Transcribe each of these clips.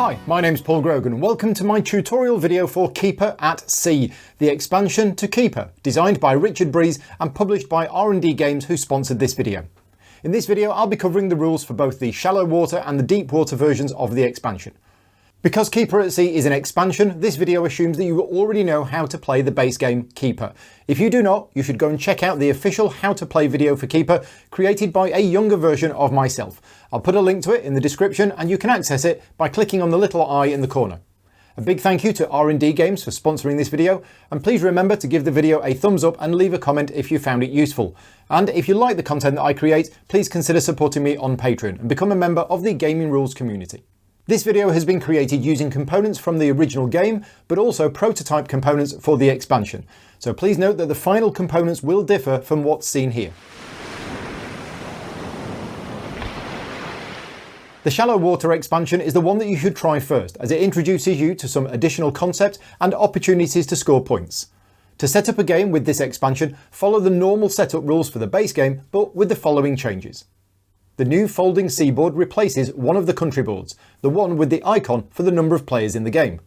Hi, my name's Paul Grogan. Welcome to my tutorial video for Keyper at Sea, the expansion to Keyper, designed by Richard Breese and published by R&D Games, who sponsored this video. In this video, I'll be covering the rules for both the shallow water and the deep water versions of the expansion. Because Keyper at Sea is an expansion, this video assumes that you already know how to play the base game Keyper. If you do not, you should go and check out the official how to play video for Keyper, created by a younger version of myself. I'll put a link to it in the description and you can access it by clicking on the little eye in the corner. A big thank you to R&D Games for sponsoring this video, and please remember to give the video a thumbs up and leave a comment if you found it useful. And if you like the content that I create, please consider supporting me on Patreon and become a member of the Gaming Rules community. This video has been created using components from the original game, but also prototype components for the expansion. So please note that the final components will differ from what's seen here. The shallow water expansion is the one that you should try first, as it introduces you to some additional concepts and opportunities to score points. To set up a game with this expansion, follow the normal setup rules for the base game, but with the following changes. The new folding seaboard replaces one of the country boards, the one with the icon for the number of players in the game.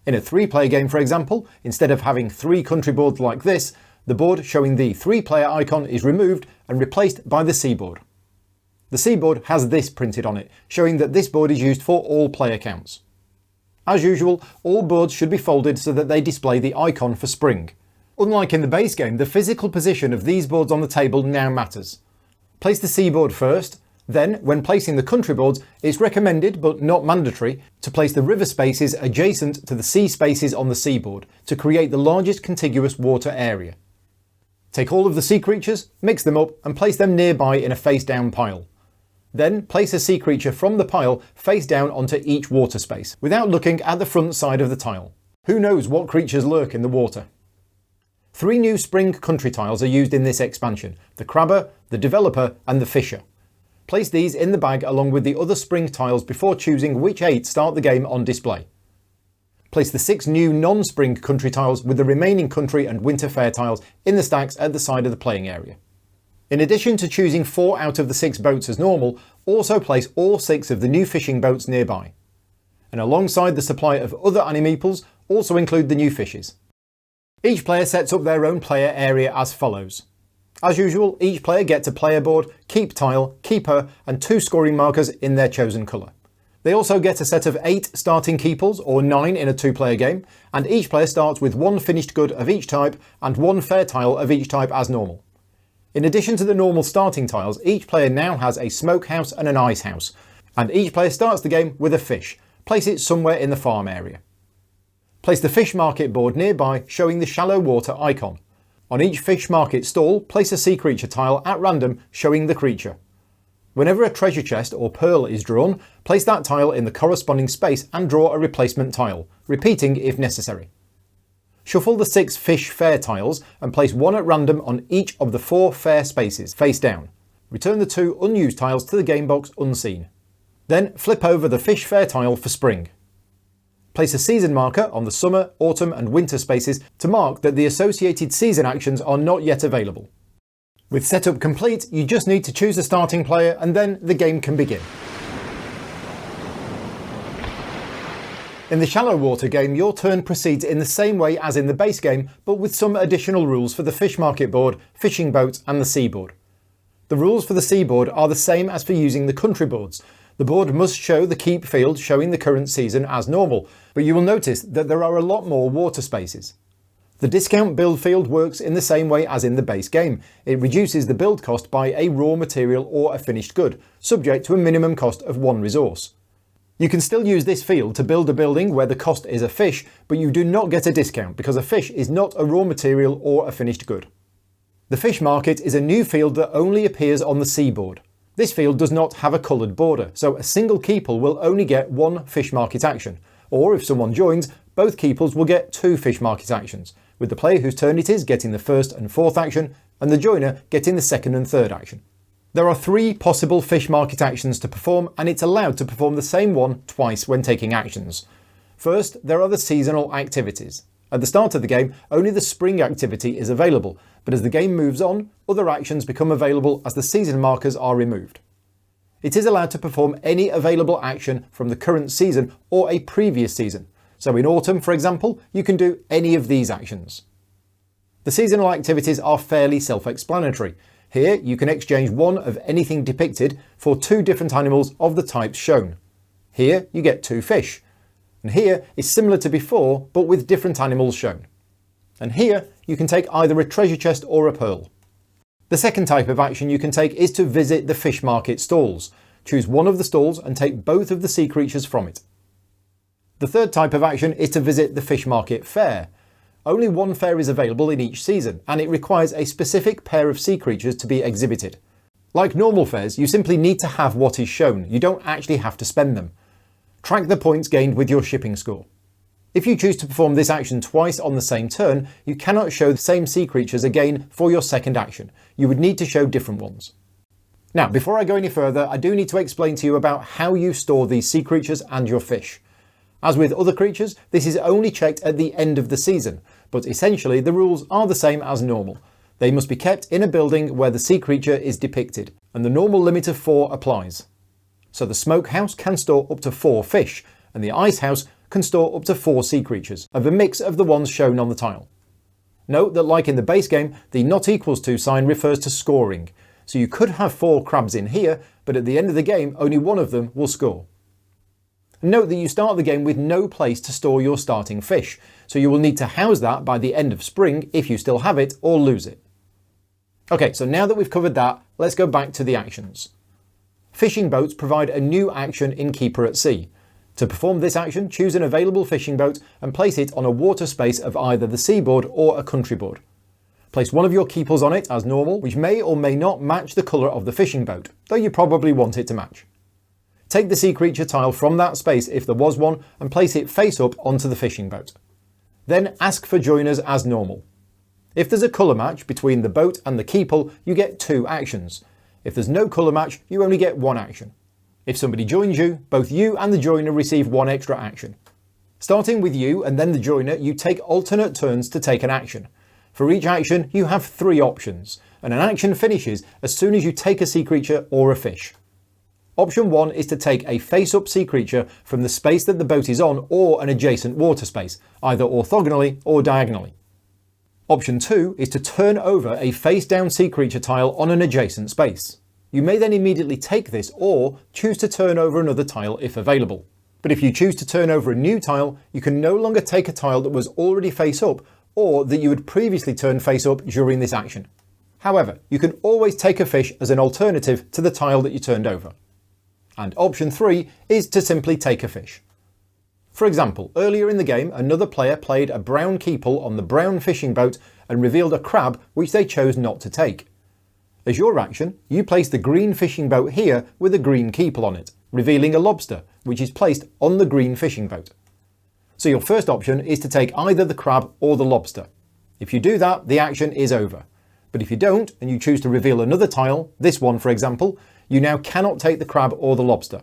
In a 3-player game, for example, instead of having 3 country boards like this, the board showing the 3-player icon is removed and replaced by the seaboard. The seaboard has this printed on it, showing that this board is used for all player counts. As usual, all boards should be folded so that they display the icon for spring. Unlike in the base game, the physical position of these boards on the table now matters. Place the seaboard first. Then, when placing the country boards, it's recommended, but not mandatory, to place the river spaces adjacent to the sea spaces on the seaboard to create the largest contiguous water area. Take all of the sea creatures, mix them up, and place them nearby in a face-down pile. Then, place a sea creature from the pile face down onto each water space, without looking at the front side of the tile. Who knows what creatures lurk in the water? 3 new spring country tiles are used in this expansion: the Crabber, the Developer, and the Fisher. Place these in the bag along with the other spring tiles before choosing which 8 start the game on display. Place the 6 new non-spring country tiles with the remaining country and winter fair tiles in the stacks at the side of the playing area. In addition to choosing 4 out of the 6 boats as normal, also place all 6 of the new fishing boats nearby. And alongside the supply of other animeeples, also include the new fishes. Each player sets up their own player area as follows. As usual, each player gets a player board, keep tile, keeper, and 2 scoring markers in their chosen colour. They also get a set of 8 starting keepers, or 9 in a 2-player game, and each player starts with 1 finished good of each type and 1 fair tile of each type as normal. In addition to the normal starting tiles, each player now has a smokehouse and an ice house, and each player starts the game with a fish. Place it somewhere in the farm area. Place the fish market board nearby, showing the shallow water icon. On each fish market stall, place a sea creature tile at random showing the creature. Whenever a treasure chest or pearl is drawn, place that tile in the corresponding space and draw a replacement tile, repeating if necessary. Shuffle the 6 fish fair tiles and place 1 at random on each of the 4 fair spaces, face down. Return the 2 unused tiles to the game box unseen. Then flip over the fish fair tile for spring. Place a season marker on the summer, autumn and winter spaces to mark that the associated season actions are not yet available. With setup complete, you just need to choose a starting player and then the game can begin. In the shallow water game, your turn proceeds in the same way as in the base game, but with some additional rules for the fish market board, fishing boats and the seaboard. The rules for the seaboard are the same as for using the country boards. The board must show the keep field showing the current season as normal, but you will notice that there are a lot more water spaces. The discount build field works in the same way as in the base game. It reduces the build cost by a raw material or a finished good, subject to a minimum cost of 1 resource. You can still use this field to build a building where the cost is a fish, but you do not get a discount because a fish is not a raw material or a finished good. The fish market is a new field that only appears on the seaboard. This field does not have a coloured border, so a single keeper will only get 1 fish market action, or if someone joins, both keepers will get 2 fish market actions, with the player whose turn it is getting the 1st and 4th action, and the joiner getting the 2nd and 3rd action. There are 3 possible fish market actions to perform, and it's allowed to perform the same one twice when taking actions. First, there are the seasonal activities. At the start of the game, only the spring activity is available, but as the game moves on, other actions become available as the season markers are removed. It is allowed to perform any available action from the current season or a previous season. So in autumn, for example, you can do any of these actions. The seasonal activities are fairly self-explanatory. Here you can exchange one of anything depicted for two different animals of the types shown. Here you get two fish. And here is similar to before, but with different animals shown. And here you can take either a treasure chest or a pearl. The second type of action you can take is to visit the fish market stalls. Choose one of the stalls and take both of the sea creatures from it. The third type of action is to visit the fish market fair. Only one fair is available in each season, and it requires a specific pair of sea creatures to be exhibited. Like normal fairs, you simply need to have what is shown. You don't actually have to spend them. Track the points gained with your shipping score. If you choose to perform this action twice on the same turn, you cannot show the same sea creatures again for your second action. You would need to show different ones. Now, before I go any further, I do need to explain to you about how you store these sea creatures and your fish. As with other creatures, this is only checked at the end of the season, but essentially the rules are the same as normal. They must be kept in a building where the sea creature is depicted, and the normal limit of 4 applies. So the smokehouse can store up to 4 fish, and the ice house can store up to 4 sea creatures, of a mix of the ones shown on the tile. Note that like in the base game, the not equals to sign refers to scoring, so you could have 4 crabs in here, but at the end of the game only one of them will score. Note that you start the game with no place to store your starting fish, so you will need to house that by the end of spring if you still have it or lose it. Okay, so now that we've covered that, let's go back to the actions. Fishing boats provide a new action in Keyper at Sea. To perform this action, choose an available fishing boat and place it on a water space of either the seaboard or a country board. Place one of your keepers on it as normal, which may or may not match the colour of the fishing boat, though you probably want it to match. Take the sea creature tile from that space if there was one and place it face up onto the fishing boat. Then ask for joiners as normal. If there's a colour match between the boat and the keeper, you get 2 actions. If there's no colour match, you only get 1 action. If somebody joins you, both you and the joiner receive 1 extra action. Starting with you and then the joiner, you take alternate turns to take an action. For each action, you have 3 options, and an action finishes as soon as you take a sea creature or a fish. Option 1 is to take a face-up sea creature from the space that the boat is on or an adjacent water space, either orthogonally or diagonally. Option 2 is to turn over a face-down sea creature tile on an adjacent space. You may then immediately take this or choose to turn over another tile if available. But if you choose to turn over a new tile, you can no longer take a tile that was already face-up or that you had previously turned face-up during this action. However, you can always take a fish as an alternative to the tile that you turned over. And option 3 is to simply take a fish. For example, earlier in the game, another player played a brown keeper on the brown fishing boat and revealed a crab which they chose not to take. As your action, you place the green fishing boat here with a green keeper on it, revealing a lobster which is placed on the green fishing boat. So your first option is to take either the crab or the lobster. If you do that, the action is over. But if you don't, and you choose to reveal another tile, this one for example, you now cannot take the crab or the lobster.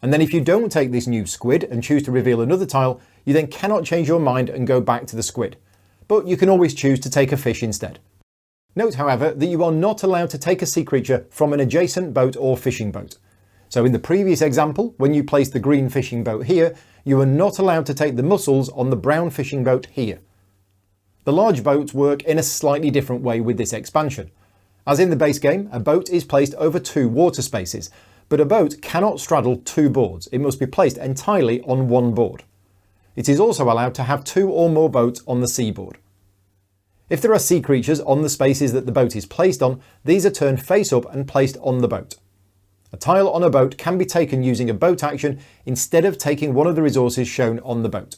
And then if you don't take this new squid and choose to reveal another tile, you then cannot change your mind and go back to the squid. But you can always choose to take a fish instead. Note, however, that you are not allowed to take a sea creature from an adjacent boat or fishing boat. So in the previous example, when you placed the green fishing boat here, you are not allowed to take the mussels on the brown fishing boat here. The large boats work in a slightly different way with this expansion. As in the base game, a boat is placed over 2 water spaces, but a boat cannot straddle 2 boards. It must be placed entirely on 1 board. It is also allowed to have 2 or more boats on the seaboard. If there are sea creatures on the spaces that the boat is placed on, these are turned face up and placed on the boat. A tile on a boat can be taken using a boat action instead of taking one of the resources shown on the boat.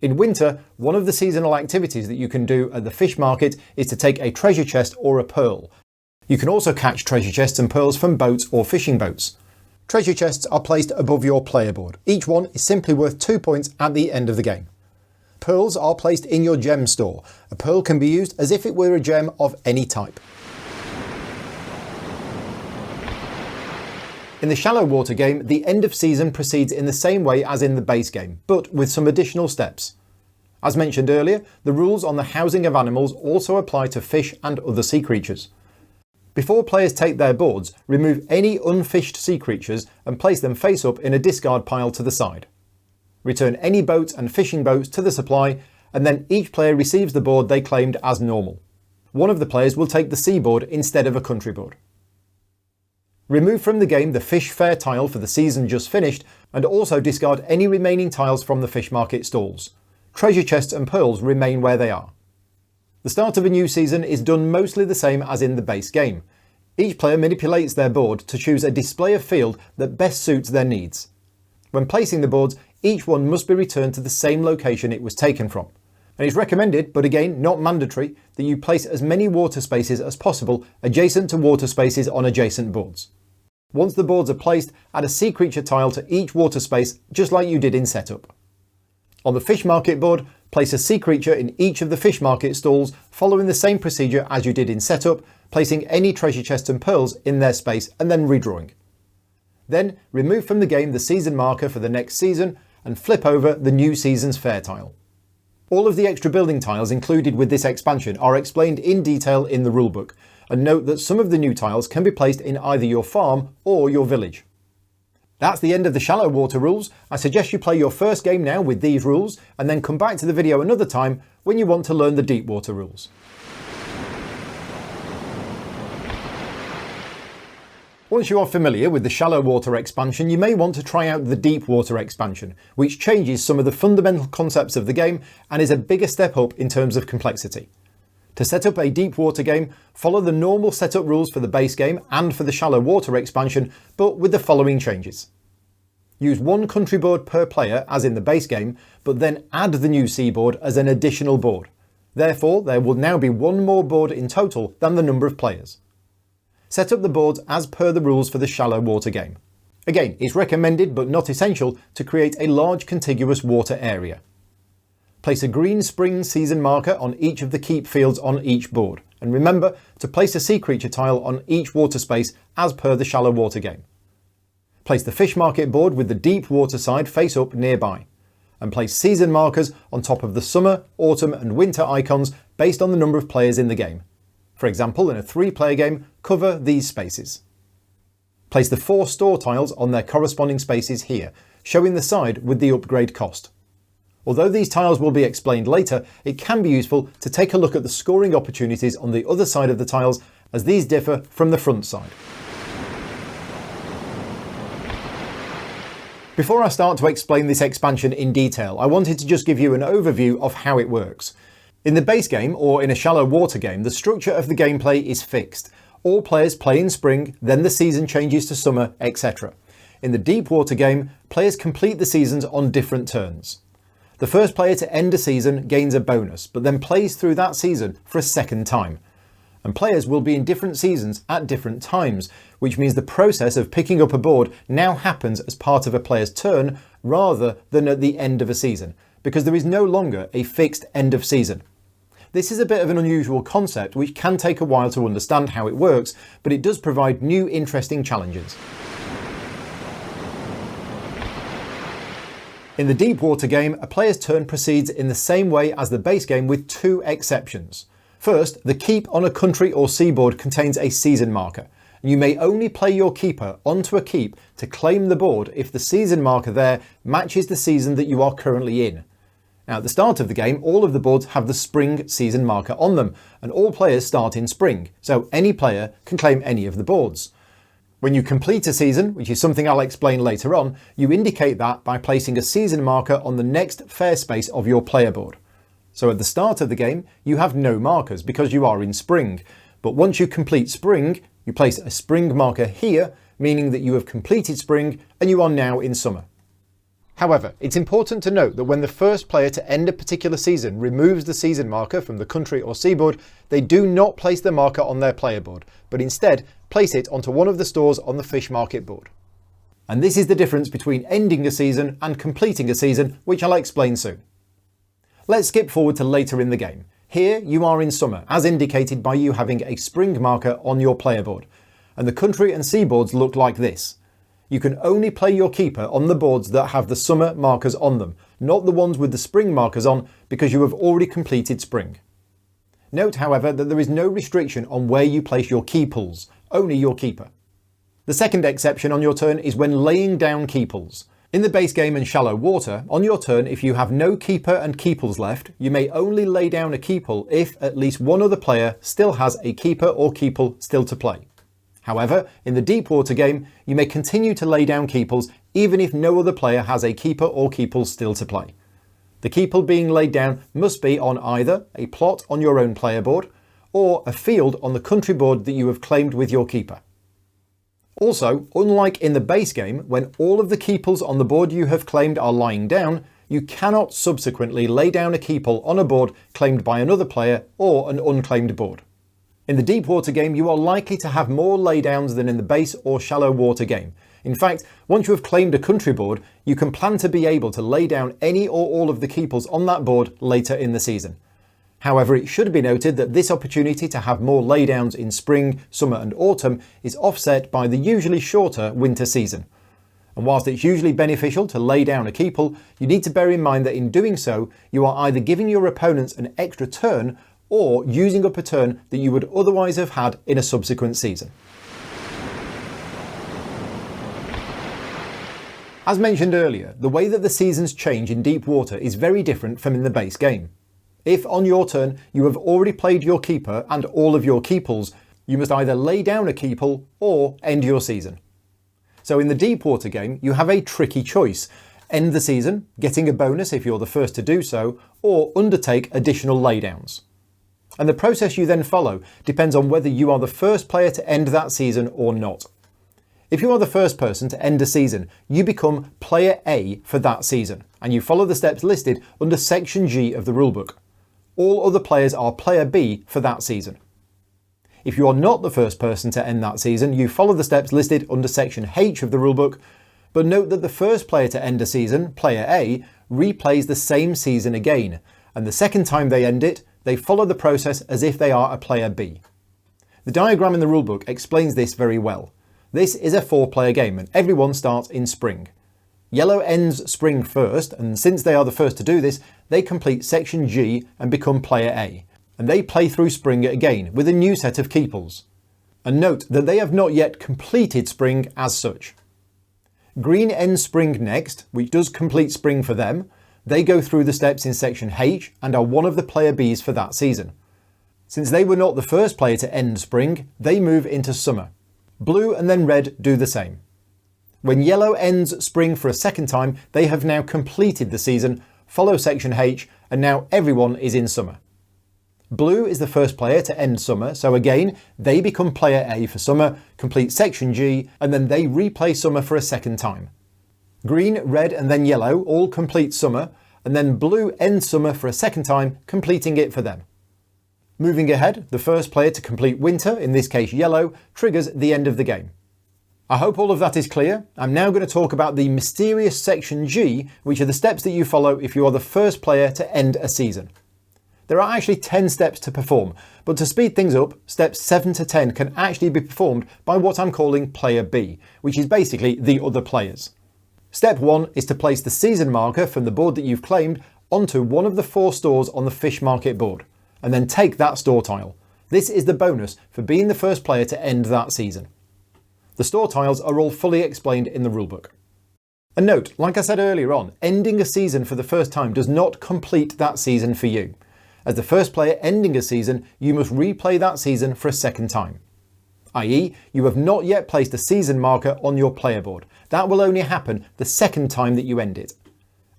In winter, one of the seasonal activities that you can do at the fish market is to take a treasure chest or a pearl. You can also catch treasure chests and pearls from boats or fishing boats. Treasure chests are placed above your player board. Each one is simply worth 2 points at the end of the game. Pearls are placed in your gem store. A pearl can be used as if it were a gem of any type. In the shallow water game, the end of season proceeds in the same way as in the base game, but with some additional steps. As mentioned earlier, the rules on the housing of animals also apply to fish and other sea creatures. Before players take their boards, remove any unfished sea creatures and place them face up in a discard pile to the side. Return any boats and fishing boats to the supply, and then each player receives the board they claimed as normal. One of the players will take the sea board instead of a country board. Remove from the game the fish fair tile for the season just finished, and also discard any remaining tiles from the fish market stalls. Treasure chests and pearls remain where they are. The start of a new season is done mostly the same as in the base game. Each player manipulates their board to choose a display of field that best suits their needs. When placing the boards, each one must be returned to the same location it was taken from. And it's recommended, but again not mandatory, that you place as many water spaces as possible adjacent to water spaces on adjacent boards. Once the boards are placed, add a sea creature tile to each water space, just like you did in setup. On the fish market board, place a sea creature in each of the fish market stalls, following the same procedure as you did in setup, placing any treasure chests and pearls in their space and then redrawing. Then remove from the game the season marker for the next season and flip over the new season's fair tile. All of the extra building tiles included with this expansion are explained in detail in the rulebook, and note that some of the new tiles can be placed in either your farm or your village. That's the end of the shallow water rules. I suggest you play your first game now with these rules, and then come back to the video another time when you want to learn the deep water rules. Once you are familiar with the shallow water expansion, you may want to try out the deep water expansion, which changes some of the fundamental concepts of the game and is a bigger step up in terms of complexity. To set up a deep water game, follow the normal setup rules for the base game and for the shallow water expansion, but with the following changes. Use one country board per player as in the base game, but then add the new sea board as an additional board. Therefore, there will now be one more board in total than the number of players. Set up the boards as per the rules for the shallow water game. Again, it's recommended but not essential to create a large contiguous water area. Place a green spring season marker on each of the keep fields on each board, and remember to place a sea creature tile on each water space as per the shallow water game. Place the fish market board with the deep water side face up nearby, and place season markers on top of the summer, autumn and winter icons based on the number of players in the game. For example, in a 3-player game, cover these spaces. Place the 4 store tiles on their corresponding spaces here, showing the side with the upgrade cost. Although these tiles will be explained later, it can be useful to take a look at the scoring opportunities on the other side of the tiles, as these differ from the front side. Before I start to explain this expansion in detail, I wanted to just give you an overview of how it works. In the base game, or in a shallow water game, the structure of the gameplay is fixed. All players play in spring, then the season changes to summer, etc. In the deep water game, players complete the seasons on different turns. The first player to end a season gains a bonus, but then plays through that season for a second time. And players will be in different seasons at different times, which means the process of picking up a board now happens as part of a player's turn rather than at the end of a season, because there is no longer a fixed end of season. This is a bit of an unusual concept which can take a while to understand how it works, but it does provide new interesting challenges. In the deep water game, a player's turn proceeds in the same way as the base game with 2 exceptions. First, the keep on a country or seaboard contains a season marker, and you may only play your keeper onto a keep to claim the board if the season marker there matches the season that you are currently in. Now, at the start of the game, all of the boards have the spring season marker on them, and all players start in spring, so any player can claim any of the boards. When you complete a season, which is something I'll explain later on, you indicate that by placing a season marker on the next fair space of your player board. So at the start of the game, you have no markers because you are in spring, but once you complete spring, you place a spring marker here, meaning that you have completed spring and you are now in summer. However, it's important to note that when the first player to end a particular season removes the season marker from the country or seaboard, they do not place the marker on their player board, but instead place it onto one of the stores on the fish market board. And this is the difference between ending a season and completing a season, which I'll explain soon. Let's skip forward to later in the game. Here you are in summer, as indicated by you having a spring marker on your player board, and the country and seaboards look like this. You can only play your keeper on the boards that have the summer markers on them, not the ones with the spring markers on, because you have already completed spring. Note, however, that there is no restriction on where you place your key pools, only your keeper. The second exception on your turn is when laying down key pools. In the base game and shallow water, on your turn, if you have no keeper and key pools left, you may only lay down a key pool if at least one other player still has a keeper or key pool still to play. However, in the deep water game, you may continue to lay down key pools even if no other player has a keeper or key pool still to play. The key pool being laid down must be on either a plot on your own player board or a field on the country board that you have claimed with your keeper. Also, unlike in the base game, when all of the key pools on the board you have claimed are lying down, you cannot subsequently lay down a key pool on a board claimed by another player or an unclaimed board. In the deep water game, you are likely to have more laydowns than in the base or shallow water game. In fact, once you have claimed a country board, you can plan to be able to lay down any or all of the key pools on that board later in the season. However, it should be noted that this opportunity to have more laydowns in spring, summer and autumn is offset by the usually shorter winter season. And whilst it's usually beneficial to lay down a key pool, you need to bear in mind that in doing so, you are either giving your opponents an extra turn or using up a turn that you would otherwise have had in a subsequent season. As mentioned earlier, the way that the seasons change in deep water is very different from in the base game. If on your turn you have already played your keeper and all of your key pools, you must either lay down a key pool or end your season. So in the deep water game, you have a tricky choice: end the season, getting a bonus if you're the first to do so, or undertake additional laydowns. And the process you then follow depends on whether you are the first player to end that season or not. If you are the first person to end a season, you become Player A for that season, and you follow the steps listed under Section G of the rulebook. All other players are Player B for that season. If you are not the first person to end that season, you follow the steps listed under Section H of the rulebook, but note that the first player to end a season, Player A, replays the same season again, and the second time they end it, they follow the process as if they are a Player B. The diagram in the rulebook explains this very well. This is a 4-player game and everyone starts in spring. Yellow ends spring first, and since they are the first to do this, they complete Section G and become Player A, and they play through spring again with a new set of key pools. And note that they have not yet completed spring as such. Green ends spring next, which does complete spring for them. They go through the steps in Section H and are one of the Player Bs for that season. Since they were not the first player to end spring, they move into summer. Blue and then red do the same. When yellow ends spring for a second time, they have now completed the season, follow Section H, and now everyone is in summer. Blue is the first player to end summer, so again, they become Player A for summer, complete Section G, and then they replay summer for a second time. Green, red, and then yellow all complete summer, and then blue ends summer for a second time, completing it for them. Moving ahead, the first player to complete winter, in this case yellow, triggers the end of the game. I hope all of that is clear. I'm now going to talk about the mysterious Section G, which are the steps that you follow if you are the first player to end a season. There are actually 10 steps to perform, but to speed things up, steps 7 to 10 can actually be performed by what I'm calling Player B, which is basically the other players. Step 1 is to place the season marker from the board that you've claimed onto one of the 4 stores on the fish market board, and then take that store tile. This is the bonus for being the first player to end that season. The store tiles are all fully explained in the rulebook. And note, like I said earlier on, ending a season for the first time does not complete that season for you. As the first player ending a season, you must replay that season for a second time. i.e., you have not yet placed a season marker on your player board. That will only happen the second time that you end it.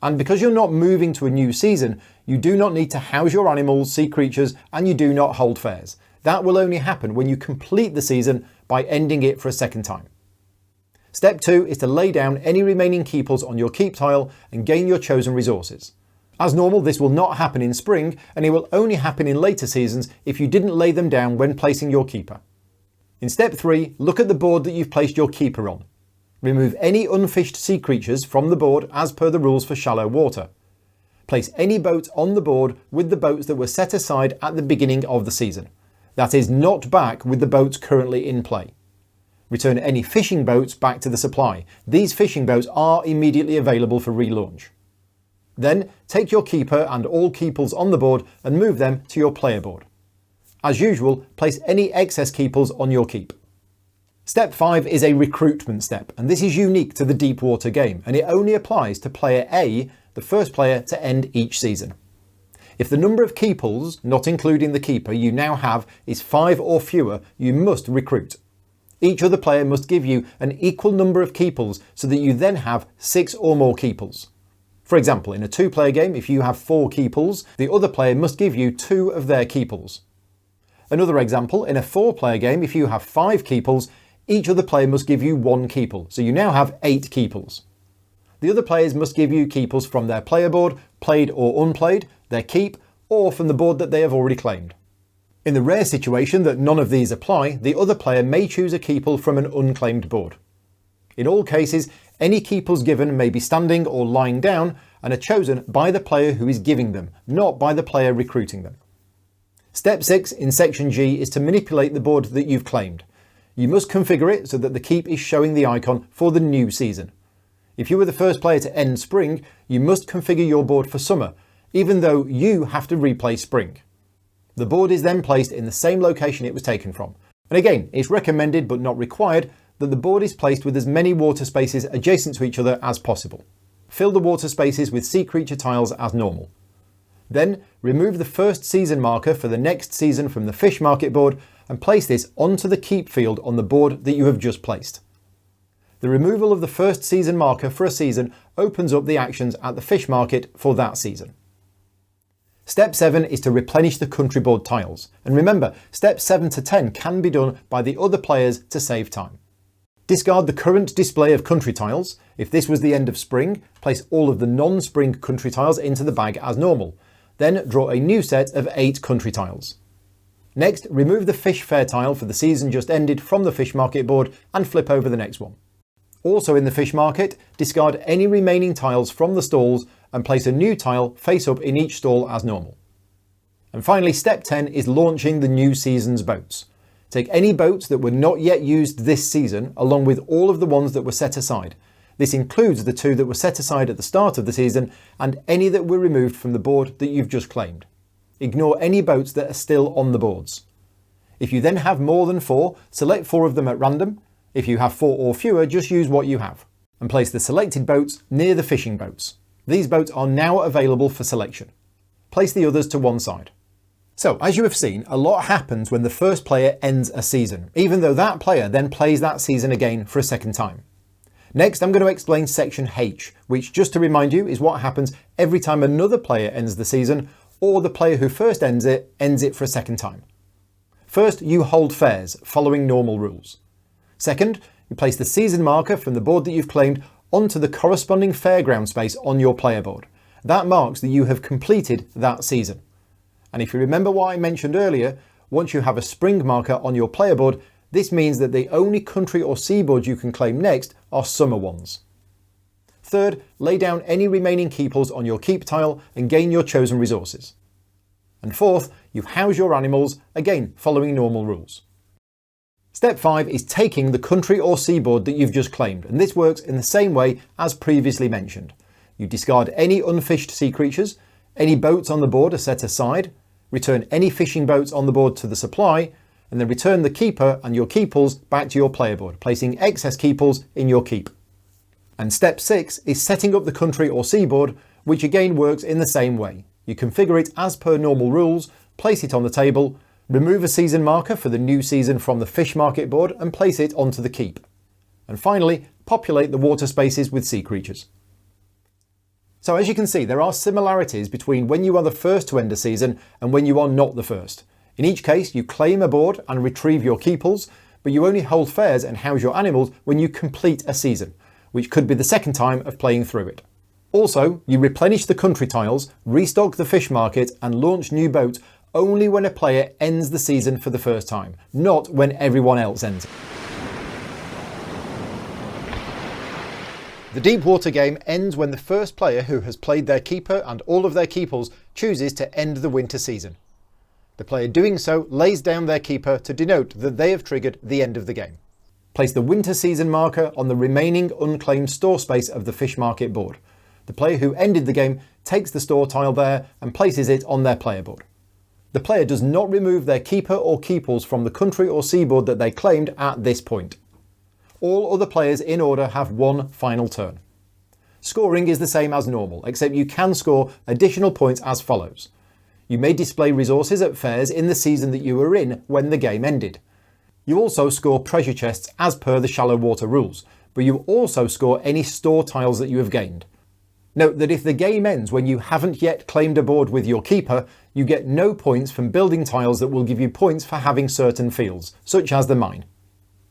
And because you're not moving to a new season, you do not need to house your animals, sea creatures, and you do not hold fairs. That will only happen when you complete the season by ending it for a second time. Step 2 is to lay down any remaining keepers on your keep tile and gain your chosen resources. As normal, this will not happen in spring, and it will only happen in later seasons if you didn't lay them down when placing your keeper. In step 3, look at the board that you've placed your keeper on. Remove any unfished sea creatures from the board as per the rules for shallow water. Place any boats on the board with the boats that were set aside at the beginning of the season. That is, not back with the boats currently in play. Return any fishing boats back to the supply. These fishing boats are immediately available for relaunch. Then take your keeper and all keepers on the board and move them to your player board. As usual, place any excess keepers on your keep. Step 5 is a recruitment step, and this is unique to the Deepwater game, and it only applies to player A, the first player to end each season. If the number of keepers, not including the keeper, you now have is 5 or fewer, you must recruit. Each other player must give you an equal number of keepers so that you then have 6 or more keepers. For example, in a 2-player game, if you have 4 keepers, the other player must give you 2 of their keepers. Another example, in a 4-player game, if you have 5 keepers, each other player must give you 1 keeper, so you now have 8 keepers. The other players must give you keepers from their player board, played or unplayed, their keep, or from the board that they have already claimed. In the rare situation that none of these apply, the other player may choose a keeper from an unclaimed board. In all cases, any keepers given may be standing or lying down and are chosen by the player who is giving them, not by the player recruiting them. Step 6 in section G is to manipulate the board that you've claimed. You must configure it so that the keep is showing the icon for the new season. If you were the first player to end spring, you must configure your board for summer, even though you have to replay spring. The board is then placed in the same location it was taken from. And again, it's recommended but not required that the board is placed with as many water spaces adjacent to each other as possible. Fill the water spaces with sea creature tiles as normal. Then remove the first season marker for the next season from the fish market board and place this onto the keep field on the board that you have just placed. The removal of the first season marker for a season opens up the actions at the fish market for that season. Step 7 is to replenish the country board tiles. And remember, steps 7 to 10 can be done by the other players to save time. Discard the current display of country tiles. If this was the end of spring, place all of the non-spring country tiles into the bag as normal. Then draw a new set of 8 country tiles. Next, remove the fish fair tile for the season just ended from the fish market board and flip over the next one. Also in the fish market, discard any remaining tiles from the stalls and place a new tile face up in each stall as normal. And finally, step 10 is launching the new season's boats. Take any boats that were not yet used this season, along with all of the ones that were set aside. This includes the 2 that were set aside at the start of the season and any that were removed from the board that you've just claimed. Ignore any boats that are still on the boards. If you then have more than 4, select 4 of them at random. If you have 4 or fewer, just use what you have. And place the selected boats near the fishing boats. These boats are now available for selection. Place the others to one side. So, as you have seen, a lot happens when the first player ends a season, even though that player then plays that season again for a second time. Next, I'm going to explain section H, which, just to remind you, is what happens every time another player ends the season, or the player who first ends it for a second time. First, you hold fairs, following normal rules. Second, you place the season marker from the board that you've claimed onto the corresponding fairground space on your player board. That marks that you have completed that season. And if you remember what I mentioned earlier, once you have a spring marker on your player board, this means that the only country or sea boards you can claim next are summer ones. Third, lay down any remaining keepers on your keep tile and gain your chosen resources. And fourth, you house your animals, again following normal rules. Step 5 is taking the country or seaboard that you've just claimed, and this works in the same way as previously mentioned. You discard any unfished sea creatures, any boats on the board are set aside, return any fishing boats on the board to the supply, and then return the keeper and your keepers back to your player board, placing excess keepers in your keep. And step 6 is setting up the country or seaboard, which again works in the same way. You configure it as per normal rules, place it on the table, remove a season marker for the new season from the fish market board and place it onto the keep. And finally, populate the water spaces with sea creatures. So as you can see, there are similarities between when you are the first to end a season and when you are not the first. In each case, you claim a board and retrieve your keepers, but you only hold fairs and house your animals when you complete a season, which could be the second time of playing through it. Also, you replenish the country tiles, restock the fish market and launch new boats only when a player ends the season for the first time, not when everyone else ends it. The Deepwater game ends when the first player who has played their keeper and all of their keepers chooses to end the winter season. The player doing so lays down their keeper to denote that they have triggered the end of the game. Place the winter season marker on the remaining unclaimed store space of the fish market board. The player who ended the game takes the store tile there and places it on their player board. The player does not remove their keeper or keepers from the country or seaboard that they claimed at this point. All other players in order have one final turn. Scoring is the same as normal, except you can score additional points as follows. You may display resources at fairs in the season that you were in when the game ended. You also score treasure chests as per the shallow water rules, but you also score any store tiles that you have gained. Note that if the game ends when you haven't yet claimed a board with your keeper, you get no points from building tiles that will give you points for having certain fields, such as the mine.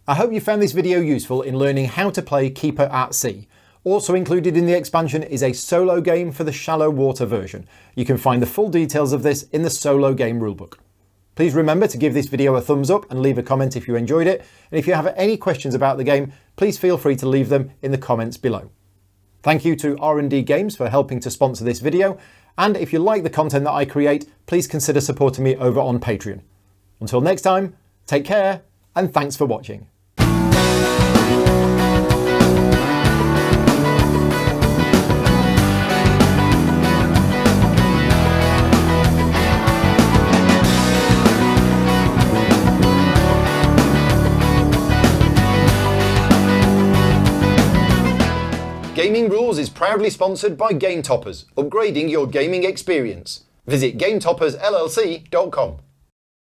I hope you found this video useful in learning how to play Keeper at Sea. Also included in the expansion is a solo game for the shallow water version. You can find the full details of this in the solo game rulebook. Please remember to give this video a thumbs up and leave a comment if you enjoyed it. And if you have any questions about the game, please feel free to leave them in the comments below. Thank you to R&D Games for helping to sponsor this video. And if you like the content that I create, please consider supporting me over on Patreon. Until next time, take care and thanks for watching. Gaming Rules is proudly sponsored by Game Toppers, upgrading your gaming experience. Visit GameToppersLLC.com.